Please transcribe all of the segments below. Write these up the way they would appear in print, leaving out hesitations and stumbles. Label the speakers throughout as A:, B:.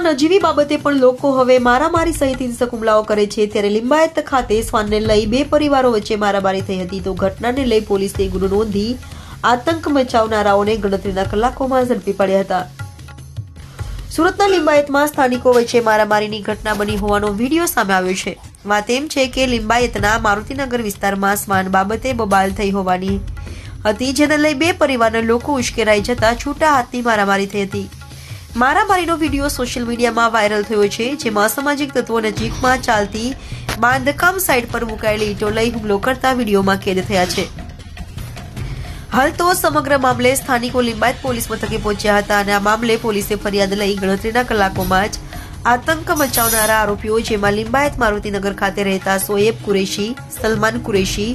A: સુરતમાં નજીવી બાબતે પણ લોકો હવે મારામારી સહિત હિંસક હુમલાઓ કરે છે, ત્યારે લિંબાયત ખાતે શ્વાનને લઈ બે પરિવારો વચ્ચે મારામારી થઈ હતી, તો ઘટનાને લઈ પોલીસે ગુનો નોંધી આતંક મચાવનારાઓને ગણતરીના કલાકોમાં ઝડપી પાડ્યા હતા. સુરતના લિંબાયતમાં સ્થાનિકો વચ્ચે મારામારીની ઘટના બની હોવાનો વિડીયો સામે આવ્યો છે. વાત એમ છે કે લિંબાયતના મારુતિનગર વિસ્તારમાં શ્વાન બાબતે બબાલ થઈ હોવાની હતી, જેને લઈ બે પરિવારના લોકો ઉશ્કેરાઈ જતા છૂટા હાથની મારામારી થઈ હતી. મારામારીનો વિડીયો સોશિયલ મીડિયામાં વાયરલ થયો છે, જેમાં અસામાજિક તત્વો નજીકમાં ચાલતી બાંધકામ સાઇટ પર મુકાયેલી ઈંટો લઈ હુમલો કરતા વિડીયોમાં કેદ થયા છે. હાલ તો સમગ્ર મામલે સ્થાનિકો લિંબાયત પોલીસ મથકે પહોંચ્યા હતા અને આ મામલે પોલીસે ફરિયાદ લઈ ગણતરીના કલાકોમાં જ આતંક મચાવનારા આરોપીઓ, જેમાં લિંબાયત મારુતિનગર ખાતે રહેતા સોએબ કુરેશી, સલમાન કુરેશી,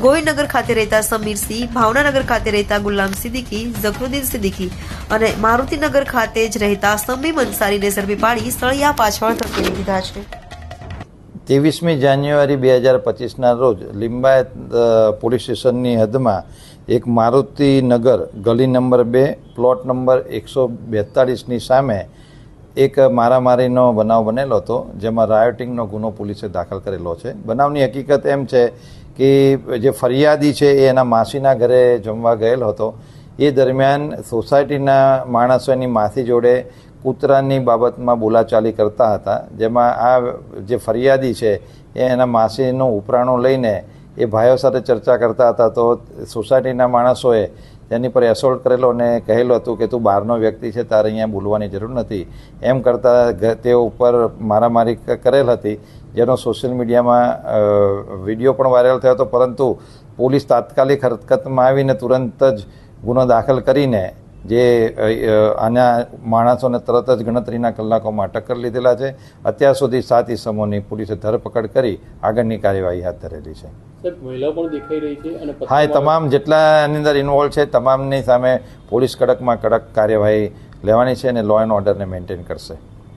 A: ગોવિંદનગર ખાતે રહેતા સમીર સિંહ, ભાવનાનગર ખાતે રહેતા ગુલામ સિદ્દીકી, ઝકરુદ્દીન સિદ્દીકી અને મારુતિનગર ખાતે જ રહેતા સમીમ અંસારીને ઝડપી પાડી સળિયા પાછળ ધકેલી દીધા છે.
B: 23મી જાન્યુઆરી 2025ના રોજ લિંબાયત પોલીસ સ્ટેશનની હદમાં એક મારુતિનગર ગલી નંબર 2 પ્લોટ નંબર 142ની સામે એક મારામારીનો બનાવ બનેલો હતો, જેમાં રાયોટિંગનો ગુનો પોલીસે દાખલ કરેલો છે. બનાવની હકીકત એમ છે કે જે ફરિયાદી છે એ એના માસીના ઘરે જમવા ગયેલ હતો. એ દરમિયાન સોસાયટીના માણસો એની માસી જોડે કૂતરાની બાબતમાં બોલાચાલી કરતા હતા, જેમાં આ જે ફરિયાદી છે એ એના માસીનું ઉપરાણું લઈને એ ભાઈઓ સાથે ચર્ચા કરતા હતા. તો સોસાયટીના માણસોએ તેની પર એસોલ્ટ કરેલો અને કહેલું હતું કે તું બહારનો વ્યક્તિ છે, તારે અહીંયા બોલવાની જરૂર નથી, એમ કરતાં તે ઉપર મારામારી કરેલ હતી, જેનો સોશિયલ મીડિયામાં વિડીયો પણ વાયરલ થયો હતો. પરંતુ પોલીસ તાત્કાલિક હરકતમાં આવીને તુરંત જ ગુનો દાખલ કરીને જે આના માણસોને તરત જ ગણતરીના કલાકોમાં અટક કરી લીધેલા છે. અત્યાર સુધી 7 ઇસમોની પોલીસે ધરપકડ કરી આગળની કાર્યવાહી હાથ ધરેલી છે.
C: મહિલાઓ પણ દેખાઈ રહી છે અને
B: હા, એ તમામ જેટલા આની અંદર ઇન્વોલ્વ છે તમામની સામે પોલીસ કડકમાં કડક કાર્યવાહી લેવાની છે અને લો એન્ડ ઓર્ડરને મેન્ટેન કરશે.